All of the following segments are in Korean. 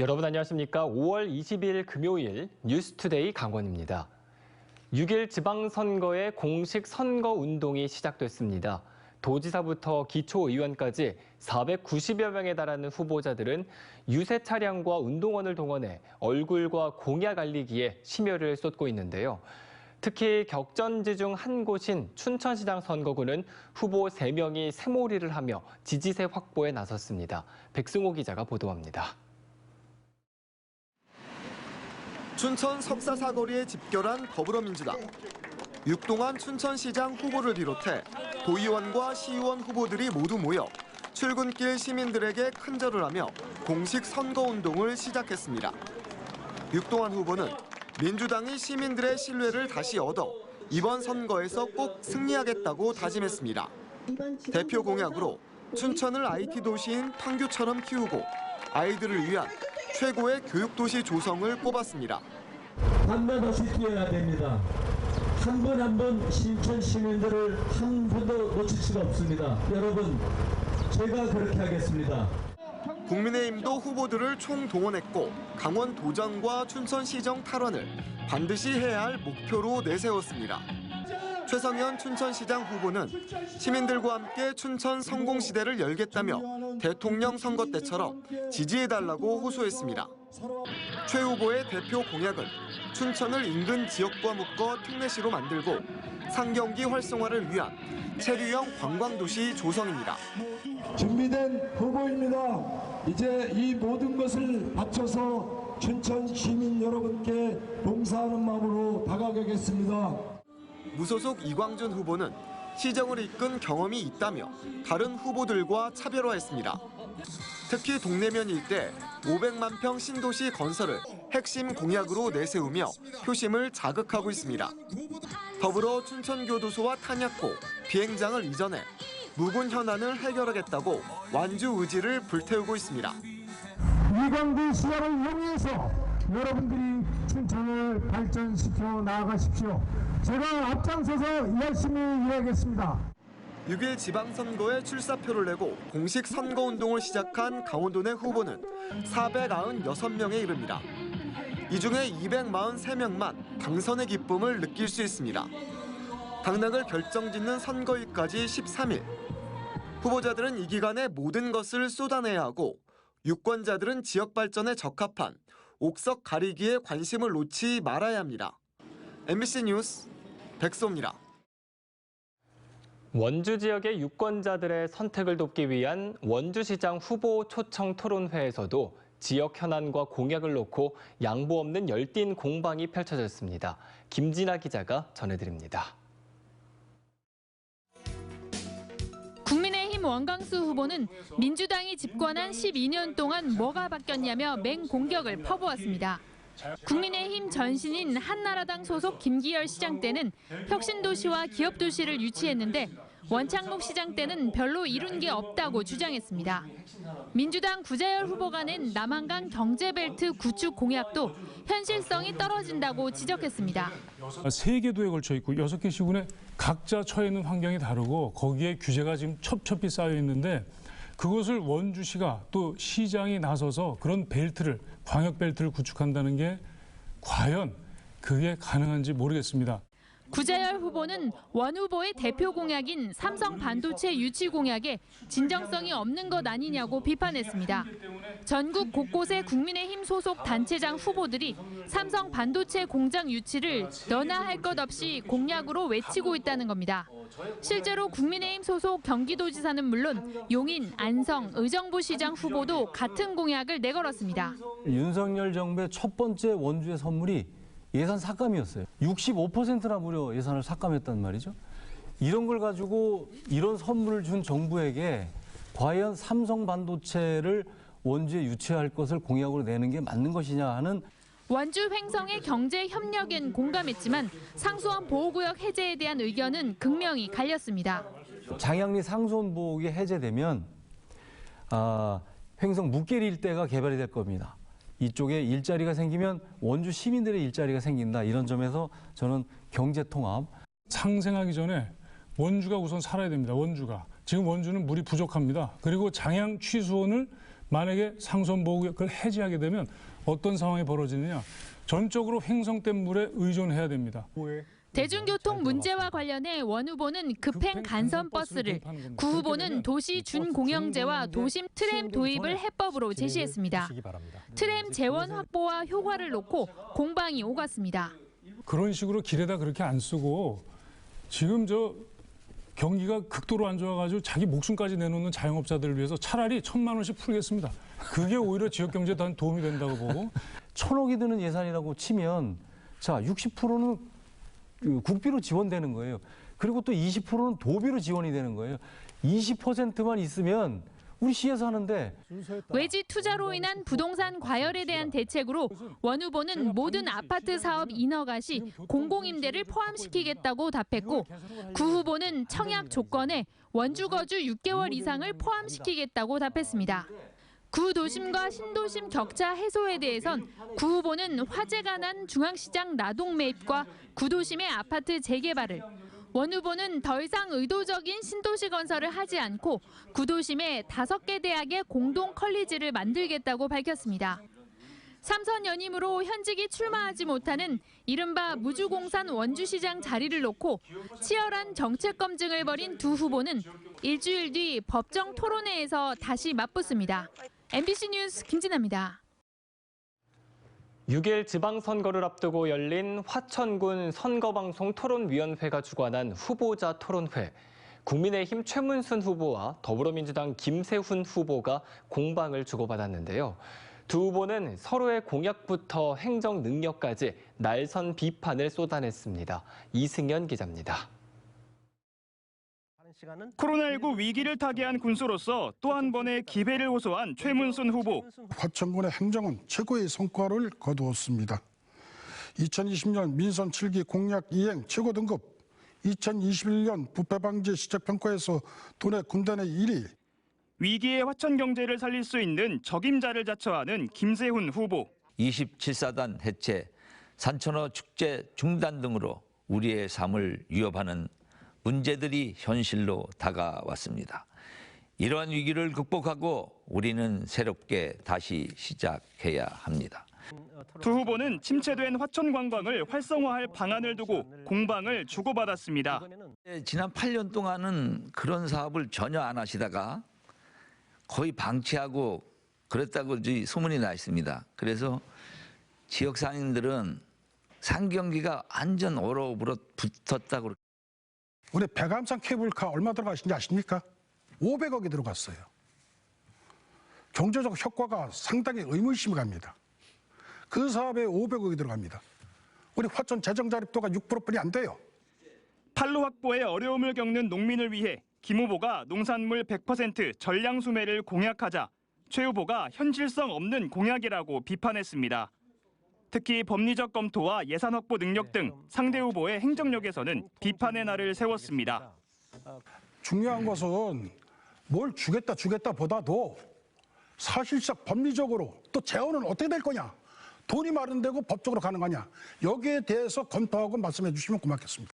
여러분 안녕하십니까? 5월 20일 금요일 뉴스투데이 강원입니다. 6일 지방선거의 공식 선거운동이 시작됐습니다. 도지사부터 기초의원까지 490여 명에 달하는 후보자들은 유세 차량과 운동원을 동원해 얼굴과 공약 알리기에 심혈을 쏟고 있는데요. 특히 격전지 중 한 곳인 춘천시장 선거구는 후보 3명이 새몰이를 하며 지지세 확보에 나섰습니다. 백승호 기자가 보도합니다. 춘천 석사사거리에 집결한 더불어민주당. 육동안 춘천시장 후보를 비롯해 도의원과 시의원 후보들이 모두 모여 출근길 시민들에게 큰절을 하며 공식 선거운동을 시작했습니다. 육동안 후보는 민주당이 시민들의 신뢰를 다시 얻어 이번 선거에서 꼭 승리하겠다고 다짐했습니다. 대표 공약으로 춘천을 IT 도시인 판교처럼 키우고 아이들을 위한 최고의 교육도시 조성을 꼽았습니다. 한번 없이 뛰어야 됩니다. 한 번 한 번 신천 시민들을 한 번도 놓칠 수가 없습니다. 여러분, 제가 그렇게 하겠습니다. 국민의힘도 후보들을 총동원했고 강원 도정과 춘천시정 탈환을 반드시 해야 할 목표로 내세웠습니다. 최성현 춘천시장 후보는 시민들과 함께 춘천 성공시대를 열겠다며 대통령 선거 때처럼 지지해달라고 호소했습니다. 최 후보의 대표 공약은 춘천을 인근 지역과 묶어 특례시로 만들고 상경기 활성화를 위한 체류형 관광도시 조성입니다. 준비된 후보입니다. 이제 이 모든 것을 바쳐서 춘천 시민 여러분께 봉사하는 마음으로 다가가겠습니다. 무소속 이광준 후보는 시정을 이끈 경험이 있다며 다른 후보들과 차별화했습니다. 특히 동래면 일대 500만 평 신도시 건설을 핵심 공약으로 내세우며 표심을 자극하고 있습니다. 더불어 춘천교도소와 탄약고, 비행장을 이전해 묵은 현안을 해결하겠다고 완주 의지를 불태우고 있습니다. 이광주 시장을 이용해서 여러분들이 춘천을 발전시켜 나아가십시오. 제가 앞장서서 열심히 일하겠습니다. 6일 지방선거에 출사표를 내고 공식 선거운동을 시작한 강원도 내 후보는 496명에 이릅니다. 이 중에 243명만 당선의 기쁨을 느낄 수 있습니다. 당락을 결정짓는 선거일까지 13일. 후보자들은 이 기간에 모든 것을 쏟아내야 하고 유권자들은 지역 발전에 적합한 옥석 가리기에 관심을 놓지 말아야 합니다. MBC 뉴스 백소입니다. 원주 지역의 유권자들의 선택을 돕기 위한 원주시장 후보 초청 토론회에서도 지역 현안과 공약을 놓고 양보 없는 열띤 공방이 펼쳐졌습니다. 김진아 기자가 전해드립니다. 국민의힘 원광수 후보는 민주당이 집권한 12년 동안 뭐가 바뀌었냐며 맹공격을 퍼부었습니다. 국민의힘 전신인 한나라당 소속 김기열 시장 때는 혁신도시와 기업도시를 유치했는데 원창목 시장 때는 별로 이룬 게 없다고 주장했습니다. 민주당 구자열 후보가 낸 남한강 경제벨트 구축 공약도 현실성이 떨어진다고 지적했습니다. 3개 도에 걸쳐 있고 6개 시군에 각자 처해 있는 환경이 다르고 거기에 규제가 지금 첩첩이 쌓여 있는데 그것을 원주시가 또 시장이 나서서 그런 벨트를 광역 벨트를 구축한다는 게 과연 그게 가능한지 모르겠습니다. 구자열 후보는 원 후보의 대표 공약인 삼성 반도체 유치 공약에 진정성이 없는 것 아니냐고 비판했습니다. 전국 곳곳의 국민의힘 소속 단체장 후보들이 삼성 반도체 공장 유치를 너나 할 것 없이 공약으로 외치고 있다는 겁니다. 실제로 국민의힘 소속 경기도지사는 물론 용인, 안성, 의정부시장 후보도 같은 공약을 내걸었습니다. 윤석열 정부의 첫 번째 원주의 선물이 예산 삭감이었어요. 65%나 무려 예산을 삭감했단 말이죠. 이런 걸 가지고 이런 선물을 준 정부에게 과연 삼성 반도체를 원주에 유치할 것을 공약으로 내는 게 맞는 것이냐 하는 원주 횡성의 경제 협력엔 공감했지만 상수원 보호구역 해제에 대한 의견은 극명히 갈렸습니다. 장양리 상수원 보호구역이 해제되면 횡성 묵계리 일대가 개발이 될 겁니다. 이쪽에 일자리가 생기면 원주 시민들의 일자리가 생긴다. 이런 점에서 저는 경제통합. 상생하기 전에 원주가 우선 살아야 됩니다. 원주가. 지금 원주는 물이 부족합니다. 그리고 장양 취수원을 만약에 상선보호구역을 해제하게 되면 어떤 상황이 벌어지느냐. 전적으로 횡성댐 물에 의존해야 됩니다. 대중교통 문제와 관련해 원 후보는 급행 간선 버스를, 구 후보는 도시 준공영제와 도심 트램 도입을 해법으로 제시했습니다. 트램 재원 확보와 효과를 놓고 공방이 오갔습니다. 그런 식으로 길에다 그렇게 안 쓰고 지금 경기가 극도로 안 좋아가지고 자기 목숨까지 내놓는 자영업자들을 위해서 차라리 1,000만 원씩 풀겠습니다. 그게 오히려 지역 경제에 더 도움이 된다고 보고. 1,000억이 드는 예산이라고 치면 자 60%는 국비로 지원되는 거예요. 그리고 또 20%는 도비로 지원이 되는 거예요. 20%만 있으면 우리 시에서 하는데. 외지 투자로 인한 부동산 과열에 대한 대책으로 원 후보는 모든 아파트 사업 인허가 시 공공임대를 포함시키겠다고 답했고, 구 후보는 청약 조건에 원주거주 6개월 이상을 포함시키겠다고 답했습니다. 구도심과 신도심 격차 해소에 대해선 구 후보는 화재가 난 중앙시장 나동 매입과 구도심의 아파트 재개발을, 원 후보는 더 이상 의도적인 신도시 건설을 하지 않고 구도심에 5개 대학의 공동 컬리지를 만들겠다고 밝혔습니다. 3선 연임으로 현직이 출마하지 못하는 이른바 무주공산 원주시장 자리를 놓고 치열한 정책 검증을 벌인 두 후보는 일주일 뒤 법정 토론회에서 다시 맞붙습니다. MBC 뉴스 김진아입니다. 6일 지방선거를 앞두고 열린 화천군 선거방송 토론위원회가 주관한 후보자 토론회. 국민의힘 최문순 후보와 더불어민주당 김세훈 후보가 공방을 주고받았는데요. 두 후보는 서로의 공약부터 행정 능력까지 날선 비판을 쏟아냈습니다. 이승현 기자입니다. 코로나19 위기를 타개한 군수로서 또 한 번의 기회를 호소한 최문순 후보. 화천군의 행정은 최고의 성과를 거두었습니다. 2020년 민선 7기 공약 이행 최고 등급, 2021년 부패 방지 시책 평가에서 도내 군단의 1위. 위기의 화천 경제를 살릴 수 있는 적임자를 자처하는 김세훈 후보. 27사단 해체, 산천어 축제 중단 등으로 우리의 삶을 위협하는 문제들이 현실로 다가왔습니다. 이러한 위기를 극복하고 우리는 새롭게 다시 시작해야 합니다. 두 후보는 침체된 화천 관광을 활성화할 방안을 두고 공방을 주고받았습니다. 지난 8년 동안은 그런 사업을 전혀 안 하시다가 거의 방치하고 그랬다고 소문이 나 있습니다. 그래서 지역 상인들은 상경기가 완전 얼어붙어 붙었다고. 우리 백암산 케이블카 얼마 들어가신지 아십니까? 500억이 들어갔어요. 경제적 효과가 상당히 의문심이 갑니다. 그 사업에 500억이 들어갑니다. 우리 화천 재정 자립도가 6%뿐이 안 돼요. 판로 확보에 어려움을 겪는 농민을 위해 김 후보가 농산물 100% 전량 수매를 공약하자 최 후보가 현실성 없는 공약이라고 비판했습니다. 특히 법리적 검토와 예산 확보 능력 등 상대 후보의 행정력에서는 비판의 날을 세웠습니다. 중요한 것은 뭘 주겠다 보다도 사실상 법리적으로 또 재원은 어떻게 될 거냐, 돈이 마련되고 법적으로 가는 거냐, 여기에 대해서 검토하고 말씀해 주시면 고맙겠습니다.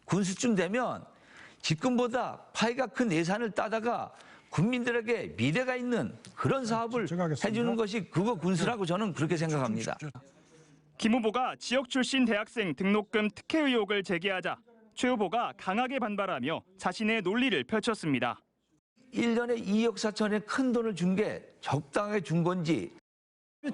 군수쯤 되면 집금보다 파이가 큰 예산을 따다가 국민들에게 미래가 있는 그런 사업을 해주는 것이 그거 군수라고 저는 그렇게 생각합니다. 김 후보가 지역 출신 대학생 등록금 특혜 의혹을 제기하자 최 후보가 강하게 반발하며 자신의 논리를 펼쳤습니다. 1년에 2억 4천에 큰 돈을 준 게 적당하게 준 건지.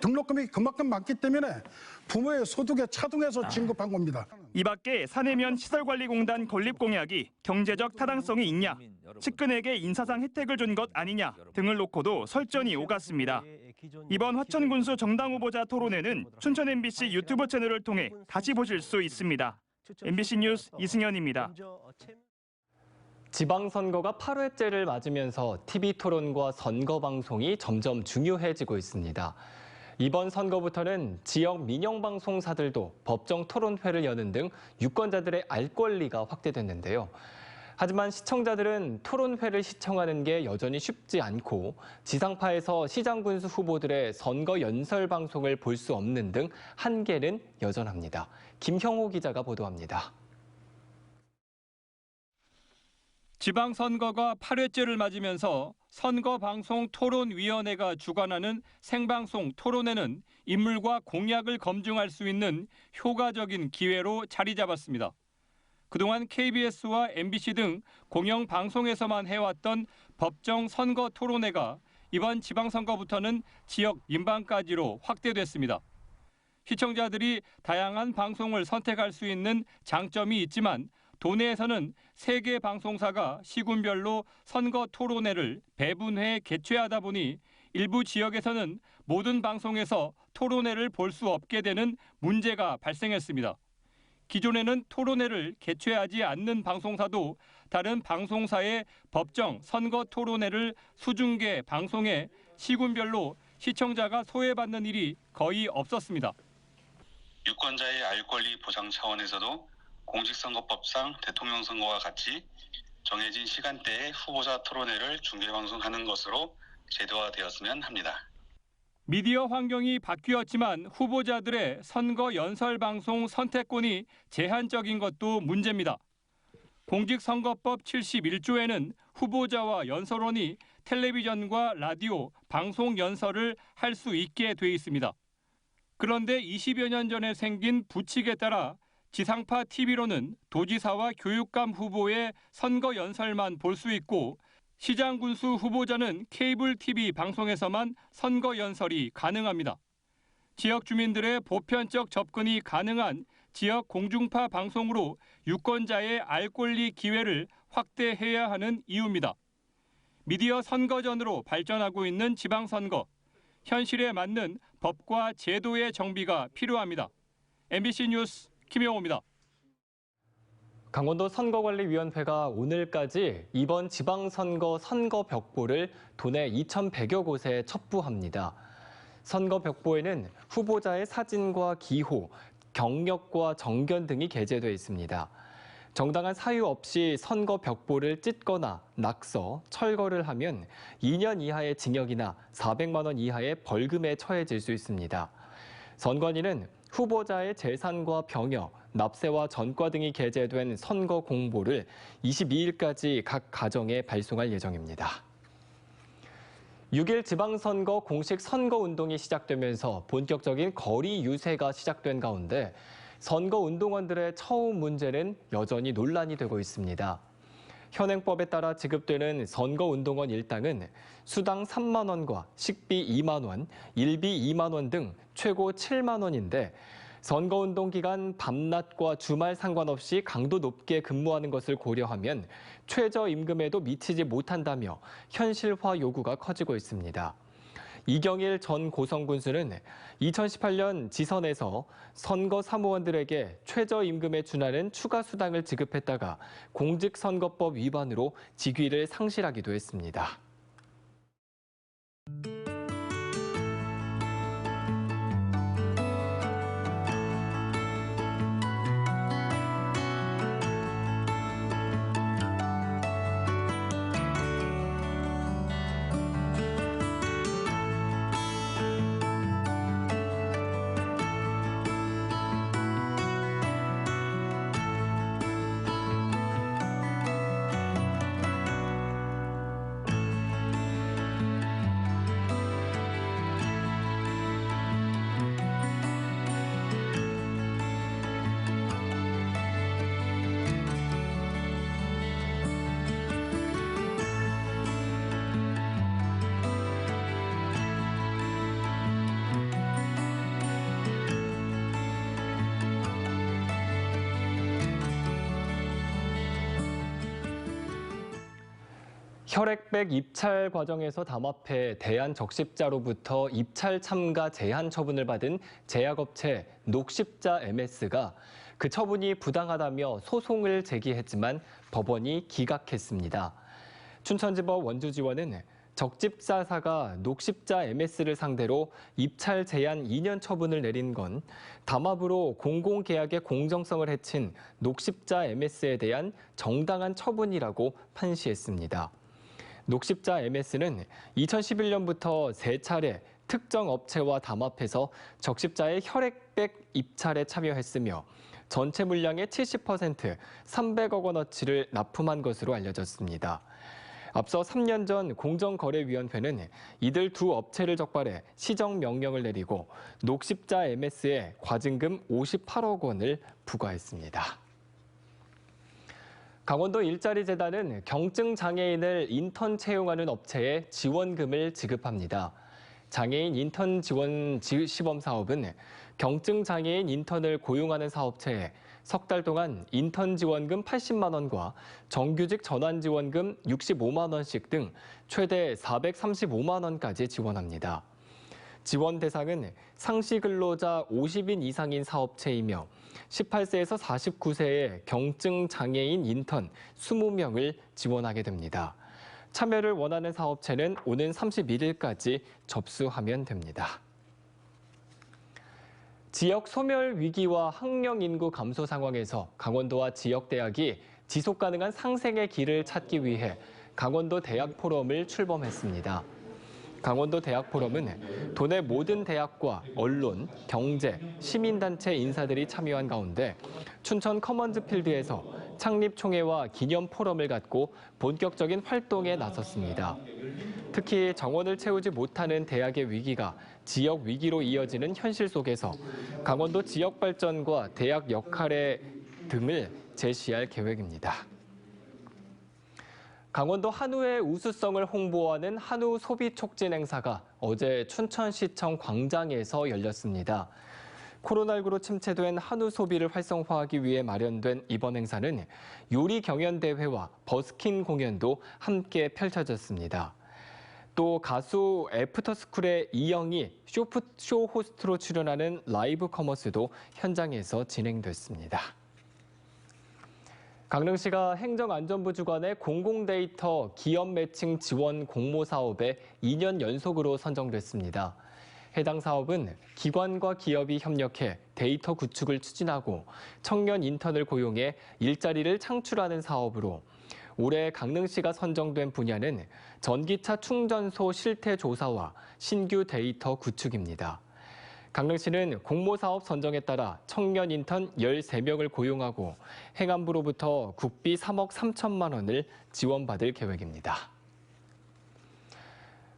등록금이 그만큼 많기 때문에 부모의 소득에 차등해서 진급한 겁니다. 이 밖에 사내면 시설관리공단 건립 공약이 경제적 타당성이 있냐, 측근에게 인사상 혜택을 준 것 아니냐 등을 놓고도 설전이 오갔습니다. 이번 화천군수 정당 후보자 토론회는 춘천 MBC 유튜브 채널을 통해 다시 보실 수 있습니다. MBC 뉴스 이승현입니다. 지방선거가 8회째를 맞으면서 TV토론과 선거방송이 점점 중요해지고 있습니다. 이번 선거부터는 지역 민영방송사들도 법정 토론회를 여는 등 유권자들의 알 권리가 확대됐는데요. 하지만 시청자들은 토론회를 시청하는 게 여전히 쉽지 않고 지상파에서 시장군수 후보들의 선거 연설 방송을 볼 수 없는 등 한계는 여전합니다. 김형호 기자가 보도합니다. 지방선거가 8회째를 맞으면서 선거방송토론위원회가 주관하는 생방송 토론회는 인물과 공약을 검증할 수 있는 효과적인 기회로 자리 잡았습니다. 그동안 KBS와 MBC 등 공영방송에서만 해왔던 법정 선거 토론회가 이번 지방선거부터는 지역 민방까지로 확대됐습니다. 시청자들이 다양한 방송을 선택할 수 있는 장점이 있지만 도내에서는 3개 방송사가 시군별로 선거 토론회를 배분해 개최하다 보니 일부 지역에서는 모든 방송에서 토론회를 볼 수 없게 되는 문제가 발생했습니다. 기존에는 토론회를 개최하지 않는 방송사도 다른 방송사의 법정 선거 토론회를 수중계 방송해 시군별로 시청자가 소외받는 일이 거의 없었습니다. 유권자의 알 권리 보장 차원에서도 공직선거법상 대통령 선거와 같이 정해진 시간대에 후보자 토론회를 중계방송하는 것으로 제도화되었으면 합니다. 미디어 환경이 바뀌었지만 후보자들의 선거 연설 방송 선택권이 제한적인 것도 문제입니다. 공직선거법 71조에는 후보자와 연설원이 텔레비전과 라디오, 방송 연설을 할 수 있게 돼 있습니다. 그런데 20여 년 전에 생긴 부칙에 따라 지상파 TV로는 도지사와 교육감 후보의 선거 연설만 볼 수 있고 시장 군수 후보자는 케이블 TV 방송에서만 선거 연설이 가능합니다. 지역 주민들의 보편적 접근이 가능한 지역 공중파 방송으로 유권자의 알 권리 기회를 확대해야 하는 이유입니다. 미디어 선거전으로 발전하고 있는 지방선거, 현실에 맞는 법과 제도의 정비가 필요합니다. MBC 뉴스 김영호입니다. 강원도 선거관리위원회가 오늘까지 이번 지방선거 선거벽보를 도내 2,100여 곳에 첩부합니다. 선거벽보에는 후보자의 사진과 기호, 경력과 정견 등이 게재돼 있습니다. 정당한 사유 없이 선거벽보를 찢거나 낙서, 철거를 하면 2년 이하의 징역이나 400만 원 이하의 벌금에 처해질 수 있습니다. 선관위는 후보자의 재산과 병역, 납세와 전과 등이 게재된 선거 공보를 22일까지 각 가정에 발송할 예정입니다. 6일 지방선거 공식 선거운동이 시작되면서 본격적인 거리 유세가 시작된 가운데 선거운동원들의 처우 문제는 여전히 논란이 되고 있습니다. 현행법에 따라 지급되는 선거운동원 일당은 수당 3만 원과 식비 2만 원, 일비 2만 원 등 최고 7만 원인데 선거운동 기간 밤낮과 주말 상관없이 강도 높게 근무하는 것을 고려하면 최저임금에도 미치지 못한다며 현실화 요구가 커지고 있습니다. 이경일 전 고성군수는 2018년 지선에서 선거 사무원들에게 최저임금에 준하는 추가 수당을 지급했다가 공직선거법 위반으로 직위를 상실하기도 했습니다. 혈액백 입찰 과정에서 담합해 대한적십자로부터 입찰 참가 제한 처분을 받은 제약업체 녹십자 MS가 그 처분이 부당하다며 소송을 제기했지만 법원이 기각했습니다. 춘천지법 원주지원은 적집사사가 녹십자 MS를 상대로 입찰 제한 2년 처분을 내린 건 담합으로 공공계약의 공정성을 해친 녹십자 MS에 대한 정당한 처분이라고 판시했습니다. 녹십자 MS는 2011년부터 3차례 특정 업체와 담합해서 적십자의 혈액백 입찰에 참여했으며 전체 물량의 70%, 300억 원어치를 납품한 것으로 알려졌습니다. 앞서 3년 전 공정거래위원회는 이들 두 업체를 적발해 시정 명령을 내리고 녹십자 MS에 과징금 58억 원을 부과했습니다. 강원도 일자리재단은 경증 장애인을 인턴 채용하는 업체에 지원금을 지급합니다. 장애인 인턴 지원 시범 사업은 경증 장애인 인턴을 고용하는 사업체에 석 달 동안 인턴 지원금 80만 원과 정규직 전환 지원금 65만 원씩 등 최대 435만 원까지 지원합니다. 지원 대상은 상시 근로자 50인 이상인 사업체이며 18세에서 49세의 경증 장애인 인턴 20명을 지원하게 됩니다. 참여를 원하는 사업체는 오는 31일까지 접수하면 됩니다. 지역 소멸 위기와 학령 인구 감소 상황에서 강원도와 지역 대학이 지속 가능한 상생의 길을 찾기 위해 강원도 대학 포럼을 출범했습니다. 강원도 대학 포럼은 도내 모든 대학과 언론, 경제, 시민단체 인사들이 참여한 가운데 춘천 커먼즈 필드에서 창립 총회와 기념 포럼을 갖고 본격적인 활동에 나섰습니다. 특히 정원을 채우지 못하는 대학의 위기가 지역 위기로 이어지는 현실 속에서 강원도 지역 발전과 대학 역할의 등을 제시할 계획입니다. 강원도 한우의 우수성을 홍보하는 한우 소비 촉진 행사가 어제 춘천시청 광장에서 열렸습니다. 코로나19로 침체된 한우 소비를 활성화하기 위해 마련된 이번 행사는 요리 경연 대회와 버스킹 공연도 함께 펼쳐졌습니다. 또 가수 애프터스쿨의 이영이 쇼 호스트로 출연하는 라이브 커머스도 현장에서 진행됐습니다. 강릉시가 행정안전부 주관의 공공데이터 기업 매칭 지원 공모 사업에 2년 연속으로 선정됐습니다. 해당 사업은 기관과 기업이 협력해 데이터 구축을 추진하고 청년 인턴을 고용해 일자리를 창출하는 사업으로 올해 강릉시가 선정된 분야는 전기차 충전소 실태 조사와 신규 데이터 구축입니다. 강릉시는 공모사업 선정에 따라 청년 인턴 13명을 고용하고 행안부로부터 국비 3억 3천만 원을 지원받을 계획입니다.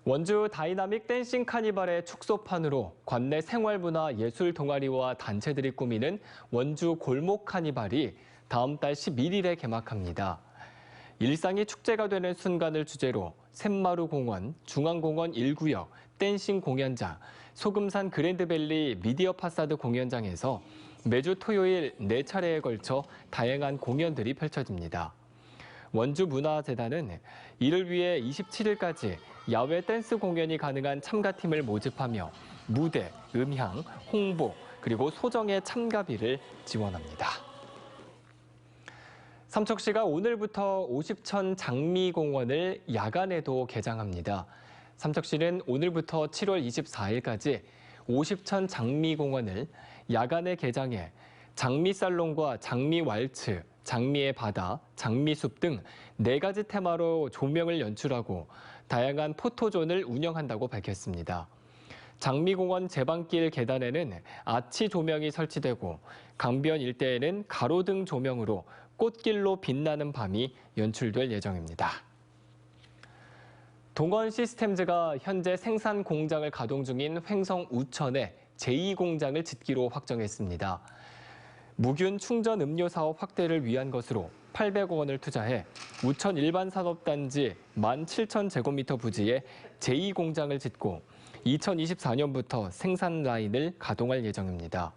원주 다이나믹 댄싱 카니발의 축소판으로 관내 생활문화 예술 동아리와 단체들이 꾸미는 원주 골목 카니발이 다음 달 11일에 개막합니다. 일상이 축제가 되는 순간을 주제로 샘마루 공원, 중앙공원 1구역, 댄싱 공연장, 소금산 그랜드밸리 미디어 파사드 공연장에서 매주 토요일 4차례에 걸쳐 다양한 공연들이 펼쳐집니다. 원주문화재단은 이를 위해 27일까지 야외 댄스 공연이 가능한 참가팀을 모집하며 무대, 음향, 홍보, 그리고 소정의 참가비를 지원합니다. 삼척시가 오늘부터 50천 장미공원을 야간에도 개장합니다. 삼척시는 오늘부터 7월 24일까지 50천 장미공원을 야간에 개장해 장미살롱과 장미왈츠, 장미의 바다, 장미숲 등 4가지 테마로 조명을 연출하고 다양한 포토존을 운영한다고 밝혔습니다. 장미공원 제방길 계단에는 아치 조명이 설치되고 강변 일대에는 가로등 조명으로 꽃길로 빛나는 밤이 연출될 예정입니다. 동원 시스템즈가 현재 생산 공장을 가동 중인 횡성 우천에 제2공장을 짓기로 확정했습니다. 무균 충전 음료 사업 확대를 위한 것으로 800억 원을 투자해 우천 일반산업단지 17,000제곱미터 부지에 제2공장을 짓고 2024년부터 생산 라인을 가동할 예정입니다.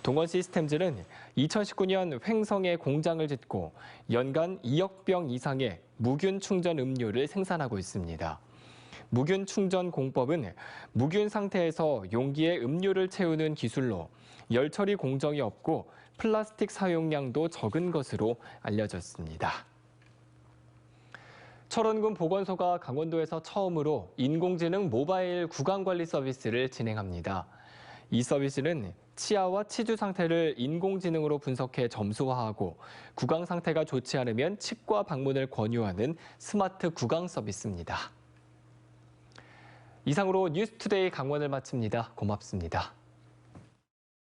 동원 시스템즈는 2019년 횡성에 공장을 짓고 연간 2억 병 이상의 무균 충전 음료를 생산하고 있습니다. 무균 충전 공법은 무균 상태에서 용기에 음료를 채우는 기술로 열 처리 공정이 없고 플라스틱 사용량도 적은 것으로 알려졌습니다. 철원군 보건소가 강원도에서 처음으로 인공지능 모바일 구강관리 서비스를 진행합니다. 이 서비스는 치아와 치주 상태를 인공지능으로 분석해 점수화하고 구강 상태가 좋지 않으면 치과 방문을 권유하는 스마트 구강 서비스입니다. 이상으로 뉴스투데이 강원을 마칩니다. 고맙습니다.